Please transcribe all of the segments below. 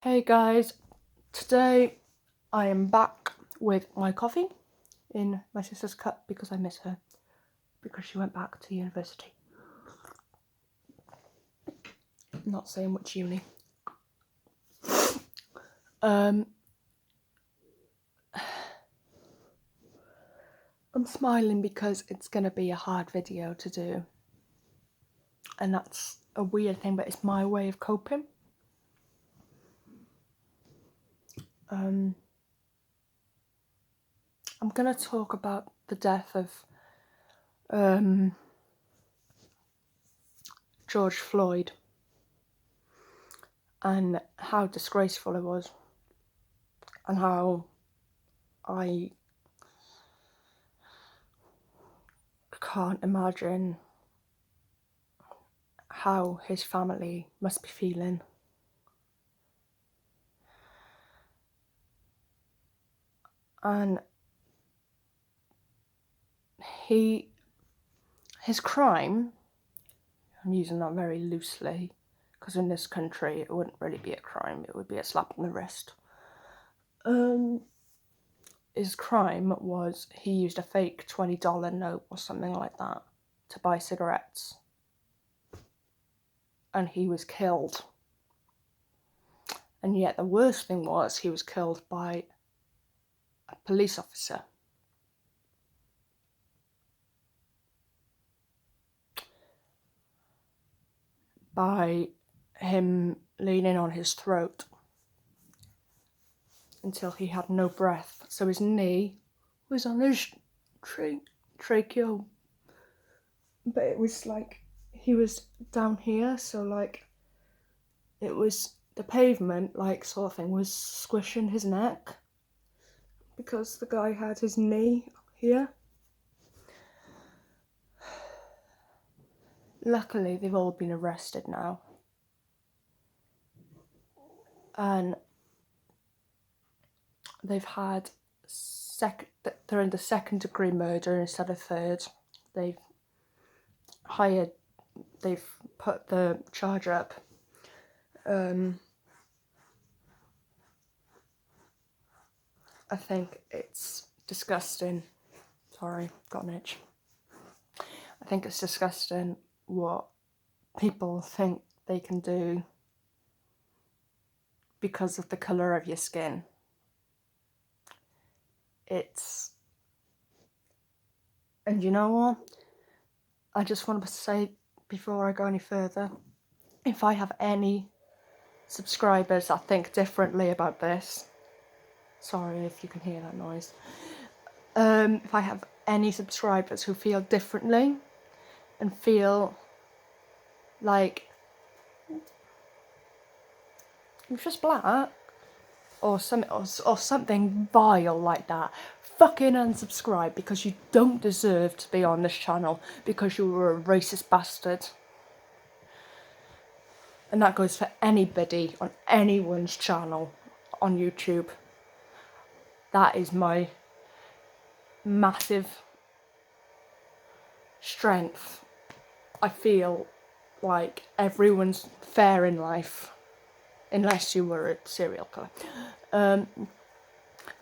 Hey guys, today I am back with my coffee in my sister's cup because I miss her because she went back to university. Not saying which uni. I'm smiling because it's gonna be a hard video to do, and that's a weird thing, but it's my way of coping. I'm gonna talk about the death of George Floyd and how disgraceful it was, and how I can't imagine how his family must be feeling. And his crime, I'm using that very loosely because in this country it wouldn't really be a crime, it would be a slap on the wrist. His crime was he used a fake $20 note or something like that to buy cigarettes, and he was killed. And yet the worst thing was he was killed by a police officer. By him leaning on his throat until he had no breath. So his knee was on his tracheo. But it was like he was down here, so like it was the pavement, like sort of thing, was squishing his neck because the guy had his knee here. Luckily, they've all been arrested now. And they've had they're in the second degree murder instead of third. They've put the charge up. I think it's disgusting. Sorry, got an itch. I think it's disgusting what people think they can do because of the colour of your skin. And you know what? I just want to say before I go any further, if I have any subscribers that think differently about this, sorry if you can hear that noise. If I have any subscribers who feel differently and feel like you're just black or something vile like that, fucking unsubscribe, because you don't deserve to be on this channel because you were a racist bastard. And that goes for anybody on anyone's channel on YouTube. That is my massive strength. I feel like everyone's fair in life, unless you were a serial killer.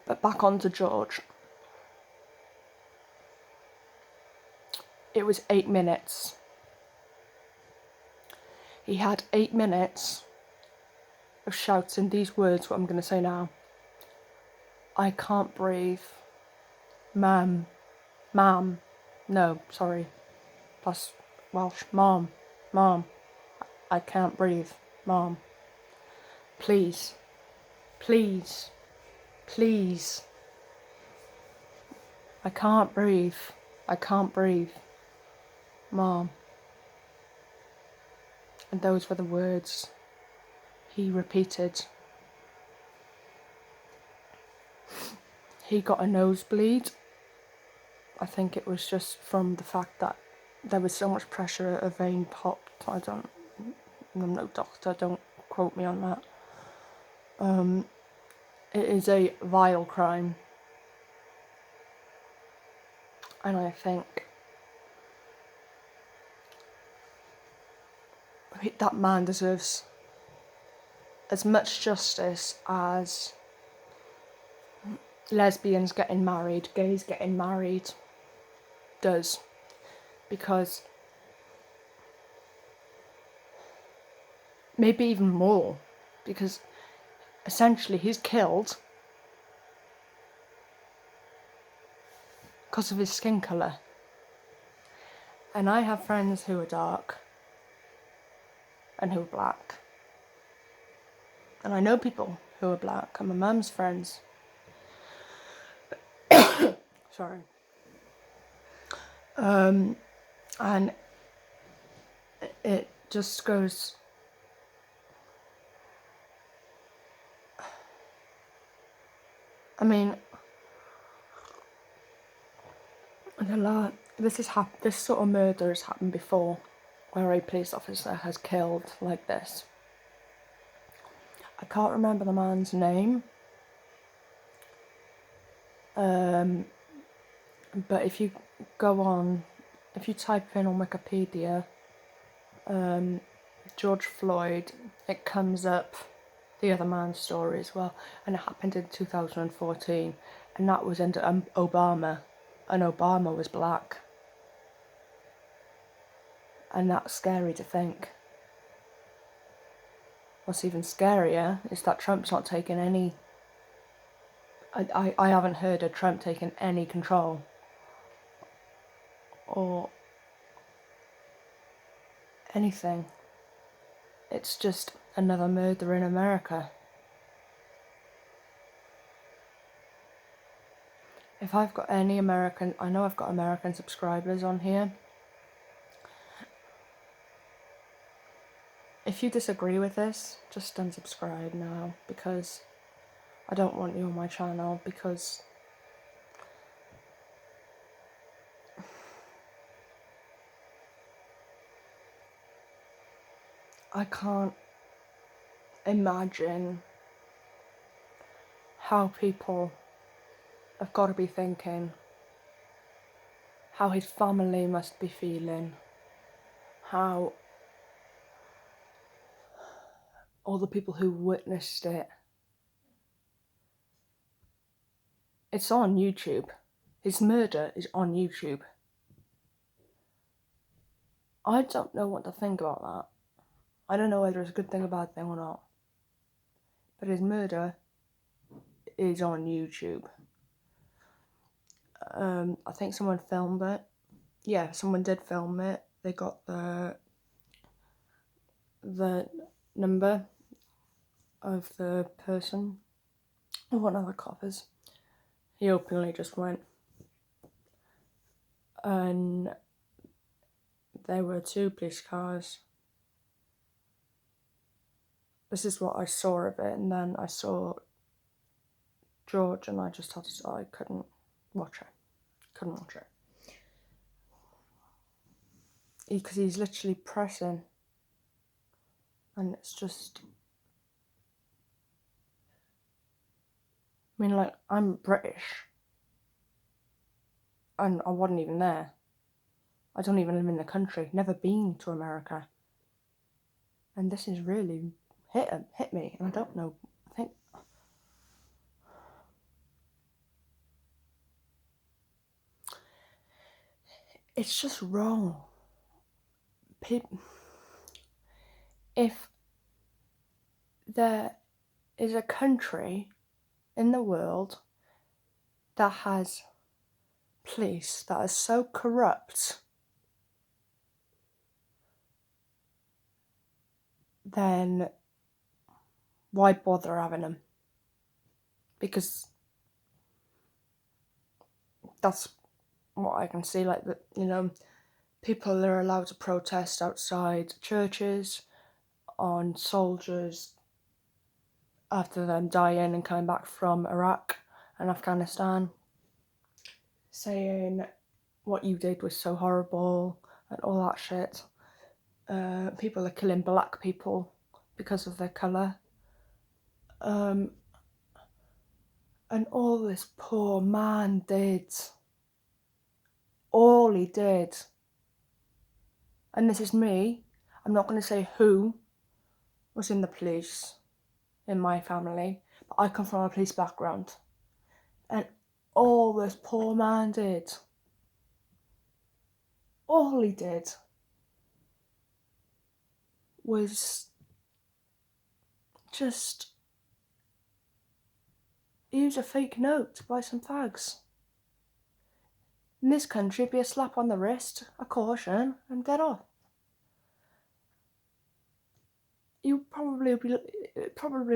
But back on to George. It was 8 minutes. He had 8 minutes of shouting these words, what I'm going to say now. I can't breathe. Ma'am. No, sorry. Plus Welsh. Mom. I can't breathe. Mom. Please. I can't breathe. Mom. And those were the words he repeated. He got a nosebleed. I think it was just from the fact that there was so much pressure, a vein popped. I'm no doctor, don't quote me on that. It is a vile crime. And I think that man deserves as much justice as lesbians getting married, gays getting married does, because maybe even more, because essentially he's killed because of his skin colour. And I have friends who are dark and who are black, and I know people who are black, and my mum's friends. Sorry. And it just goes, I mean, this sort of murder has happened before, where a police officer has killed like this. I can't remember the man's name, but if you type in on Wikipedia, George Floyd, it comes up the other man's story as well, and it happened in 2014, and that was under Obama, and Obama was black, and that's scary to think. What's even scarier is that Trump's not taking any. I haven't heard of Trump taking any control or anything. It's just another murder in America. If I've got any American, I know I've got American subscribers on here. If you disagree with this, just unsubscribe now, because I don't want you on my channel, because I can't imagine how people have got to be thinking, how his family must be feeling, how all the people who witnessed it. It's on YouTube. His murder is on YouTube. I don't know what to think about that. I don't know whether it's a good thing, a bad thing or not. But his murder is on YouTube. I think someone filmed it. Yeah, someone did film it. They got the number of the person. One of the coppers. He openly just went. And there were 2 police cars. This is what I saw of it, and then I saw George, and I just had to, I couldn't watch it. Because he's literally pressing, and it's just, I mean, like, I'm British, and I wasn't even there. I don't even live in the country, never been to America, and this is really hit me, and I don't know, I think, it's just wrong. If there is a country in the world that has police that are so corrupt, then why bother having them? Because that's what I can see, like, that, you know, people are allowed to protest outside churches on soldiers after them dying and coming back from Iraq and Afghanistan, saying what you did was so horrible and all that shit. People are killing black people because of their colour. And all this poor man did, all he did, and this is me, I'm not going to say who was in the police, in my family, but I come from a police background. And all this poor man did, all he did was just use a fake note to buy some fags. In this country, it'd be a slap on the wrist, a caution, and get off. You probably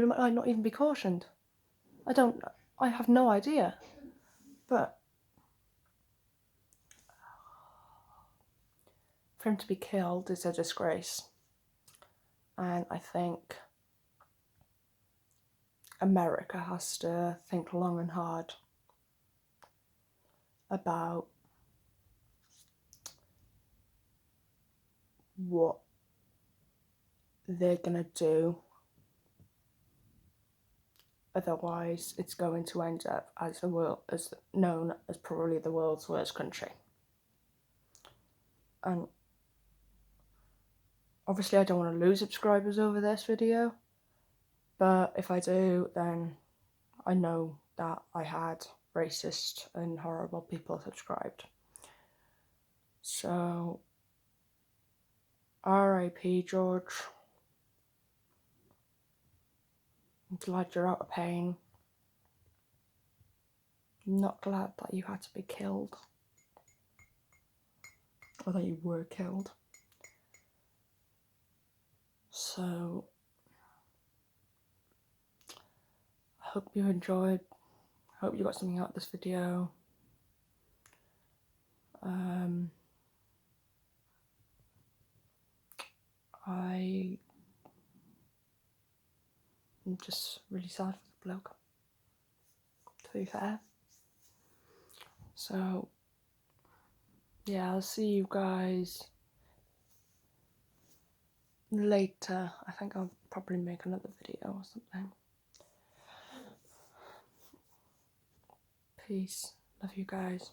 might not even be cautioned. I have no idea. But for him to be killed is a disgrace. And I think America has to think long and hard about what they're gonna do. Otherwise, it's going to end up as known as probably the world's worst country. And obviously, I don't want to lose subscribers over this video, but if I do, then I know that I had racist and horrible people subscribed. So, R.I.P. George. I'm glad you're out of pain. I'm not glad that you had to be killed. Or that you were killed. So, I hope you enjoyed. I hope you got something out of this video. I'm just really sad for the bloke, to be fair. So, yeah, I'll see you guys later. I think I'll probably make another video or something. Peace. Love you guys.